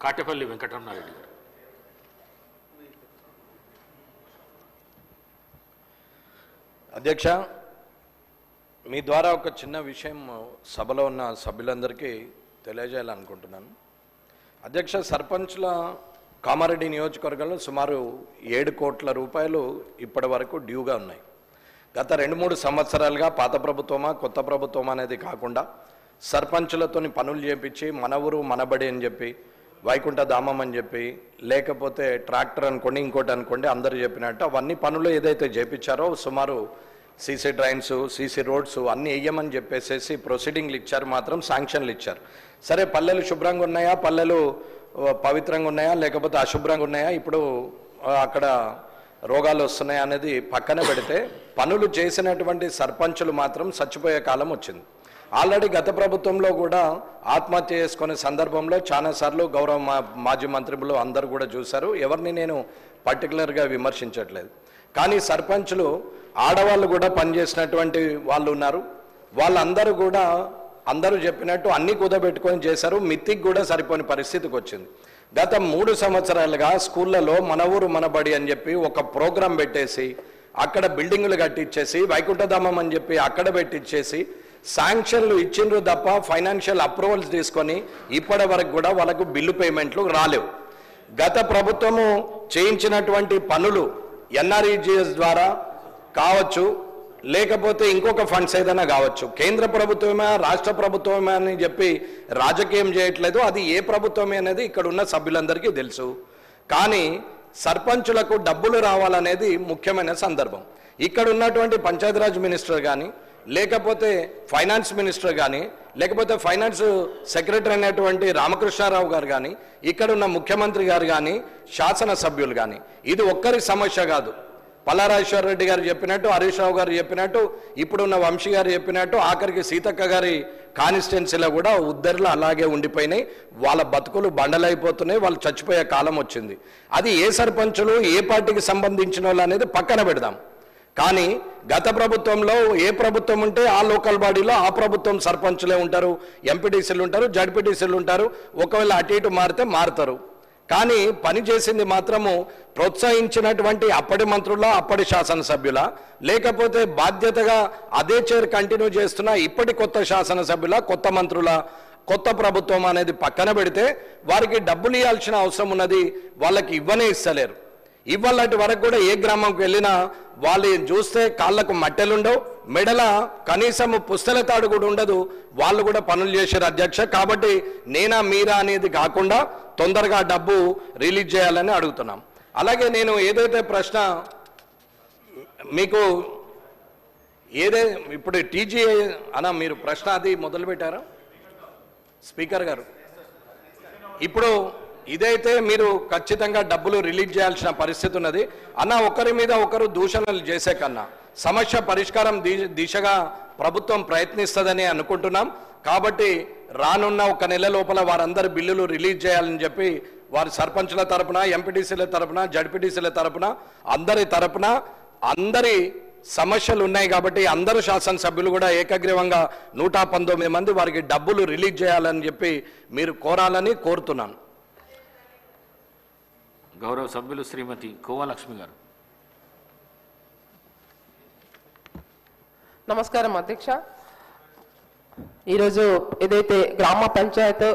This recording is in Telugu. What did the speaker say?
కాటేపల్లి వెంకటరమణారెడ్డి గారు. అధ్యక్ష, మీ ద్వారా ఒక చిన్న విషయం సభలో ఉన్న సభ్యులందరికీ తెలియజేయాలనుకుంటున్నాను. అధ్యక్ష, సర్పంచ్ల కామారెడ్డి నియోజకవర్గంలో సుమారు 7 కోట్ల రూపాయలు ఇప్పటి వరకు డ్యూగా ఉన్నాయి. గత 2-3 సంవత్సరాలుగా పాత ప్రభుత్వమా కొత్త ప్రభుత్వమా అనేది కాకుండా సర్పంచులతోని పనులు చేపించి మన ఊరు మనబడి అని చెప్పి, వైకుంఠ ధామం అని చెప్పి, లేకపోతే ట్రాక్టర్ అనుకోండి, ఇంకోటి అనుకోండి, అందరూ చెప్పినట్టు అవన్నీ పనులు ఏదైతే చేపించారో సుమారు సీసీ డ్రైన్స్, సీసీ రోడ్స్ అన్నీ వేయమని చెప్పేసి ప్రొసీడింగ్లు ఇచ్చారు, మాత్రం శాంక్షన్లు ఇచ్చారు. సరే, పల్లెలు శుభ్రంగా ఉన్నాయా, పల్లెలు పవిత్రంగా ఉన్నాయా, లేకపోతే అశుభ్రంగా ఉన్నాయా, ఇప్పుడు అక్కడ రోగాలు వస్తున్నాయా అనేది పక్కన పెడితే పనులు చేసినటువంటి సర్పంచులు మాత్రం చచ్చిపోయే కాలం వచ్చింది. ఆల్రెడీ గత ప్రభుత్వంలో కూడా ఆత్మహత్య చేసుకునే సందర్భంలో చాలాసార్లు గౌరవ మాజీ మంత్రులు అందరూ కూడా చూశారు. ఎవరిని నేను పర్టికులర్గా విమర్శించట్లేదు. కానీ సర్పంచులు ఆడవాళ్ళు కూడా పనిచేసినటువంటి వాళ్ళు ఉన్నారు. వాళ్ళందరూ కూడా అందరూ చెప్పినట్టు అన్ని కుదబెట్టుకొని చేశారు. మిత్తికి కూడా సరిపోని పరిస్థితికి వచ్చింది. గత 3 సంవత్సరాలుగా స్కూళ్ళలో మన ఊరు మనబడి అని చెప్పి ఒక ప్రోగ్రాం పెట్టేసి అక్కడ బిల్డింగులు కట్టించేసి వైకుంఠధామం అని చెప్పి అక్కడ పెట్టించేసి శాంక్షన్లు ఇచ్చిండ్రు తప్ప ఫైనాన్షియల్ అప్రూవల్స్ తీసుకొని ఇప్పటి వరకు కూడా వాళ్ళకు బిల్లు పేమెంట్లు రాలేవు. గత ప్రభుత్వము చేయించినటువంటి పనులు ఎన్ఆర్ఈజీఎస్ ద్వారా కావచ్చు, లేకపోతే ఇంకొక ఫండ్స్ ఏదైనా కావచ్చు, కేంద్ర ప్రభుత్వమే రాష్ట్ర ప్రభుత్వమే అని చెప్పి రాజకీయం చేయట్లేదు. అది ఏ ప్రభుత్వమే అనేది ఇక్కడ ఉన్న సభ్యులందరికీ తెలుసు. కానీ సర్పంచులకు డబ్బులు రావాలనేది ముఖ్యమైన సందర్భం. ఇక్కడ ఉన్నటువంటి పంచాయతీరాజ్ మినిస్టర్ కానీ, లేకపోతే ఫైనాన్స్ మినిస్టర్ కానీ, లేకపోతే ఫైనాన్స్ సెక్రటరీ అయినటువంటి రామకృష్ణారావు గారు కానీ, ఇక్కడ ఉన్న ముఖ్యమంత్రి గారు కానీ, శాసనసభ్యులు కానీ, ఇది ఒక్కరి సమస్య కాదు. పల్లారాజేశ్వర రెడ్డి గారు చెప్పినట్టు, హరీష్ రావు గారు చెప్పినట్టు, ఇప్పుడున్న వంశీ గారు చెప్పినట్టు, ఆఖరికి సీతక్క గారి కాన్స్టిట్యున్సీలో కూడా ఉద్దరులు అలాగే ఉండిపోయినాయి. వాళ్ళ బతుకులు బండలైపోతున్నాయి. వాళ్ళు చచ్చిపోయే కాలం వచ్చింది. అది ఏ సర్పంచులు ఏ పార్టీకి సంబంధించిన వాళ్ళు అనేది పక్కన పెడదాం. కానీ గత ప్రభుత్వంలో ఏ ప్రభుత్వం ఉంటే ఆ లోకల్ బాడీలో ఆ ప్రభుత్వం సర్పంచులే ఉంటారు, ఎంపీటీసీలు ఉంటారు, జడ్పీటీసీలు ఉంటారు. ఒకవేళ అటు ఇటు మారితే మారుతారు. కానీ పని చేసింది మాత్రము ప్రోత్సహించినటువంటి అప్పటి మంత్రుల, అప్పటి శాసనసభ్యుల, లేకపోతే బాధ్యతగా అదే చైర్ కంటిన్యూ చేస్తున్న ఇప్పటి కొత్త శాసనసభ్యుల, కొత్త మంత్రుల, కొత్త ప్రభుత్వం అనేది పక్కన పెడితే వారికి డబ్బులు ఇవ్వాల్సిన అవసరం ఉన్నది. వాళ్ళకి ఇవ్వనే ఇస్తలేరు. ఇవ్వాలంటి వరకు కూడా ఏ గ్రామంకి వెళ్ళినా వాళ్ళు చూస్తే కాళ్ళకు మట్టెలుండవు, మెడల కనీసం పుస్తల తాడు కూడా ఉండదు. వాళ్ళు కూడా పనులు చేశారు అధ్యక్ష. కాబట్టి నేనా మీరా అనేది కాకుండా తొందరగా డబ్బు రిలీజ్ చేయాలని అడుగుతున్నాం. అలాగే నేను ఏదైతే ప్రశ్న మీకు ఇప్పుడు టీజీఐ అన్న మీరు ప్రశ్న అది మొదలుపెట్టారా స్పీకర్ గారు? ఇప్పుడు ఇదైతే మీరు ఖచ్చితంగా డబ్బులు రిలీజ్ చేయాల్సిన పరిస్థితి ఉన్నది అన్న. ఒకరి మీద ఒకరు దూషణలు చేసే కన్నా సమస్య పరిష్కారం దిశగా ప్రభుత్వం ప్రయత్నిస్తుందని అనుకుంటున్నాం. కాబట్టి రానున్న 1 నెల లోపల వారందరి బిల్లులు రిలీజ్ చేయాలని చెప్పి వారి సర్పంచుల తరపున, ఎంపీటీసీల తరపున, జడ్పీటీసీల తరపున, అందరి తరపున అందరి సమస్యలు ఉన్నాయి. కాబట్టి అందరూ శాసనసభ్యులు కూడా ఏకగ్రీవంగా 119 మంది వారికి డబ్బులు రిలీజ్ చేయాలని చెప్పి మీరు కోరాలని కోరుతున్నాను. గౌరవ సభ్యులు శ్రీమతి కోవలక్ష్మి గారు. నమస్కారం అధ్యక్ష. ఈరోజు ఏదైతే గ్రామ పంచాయత్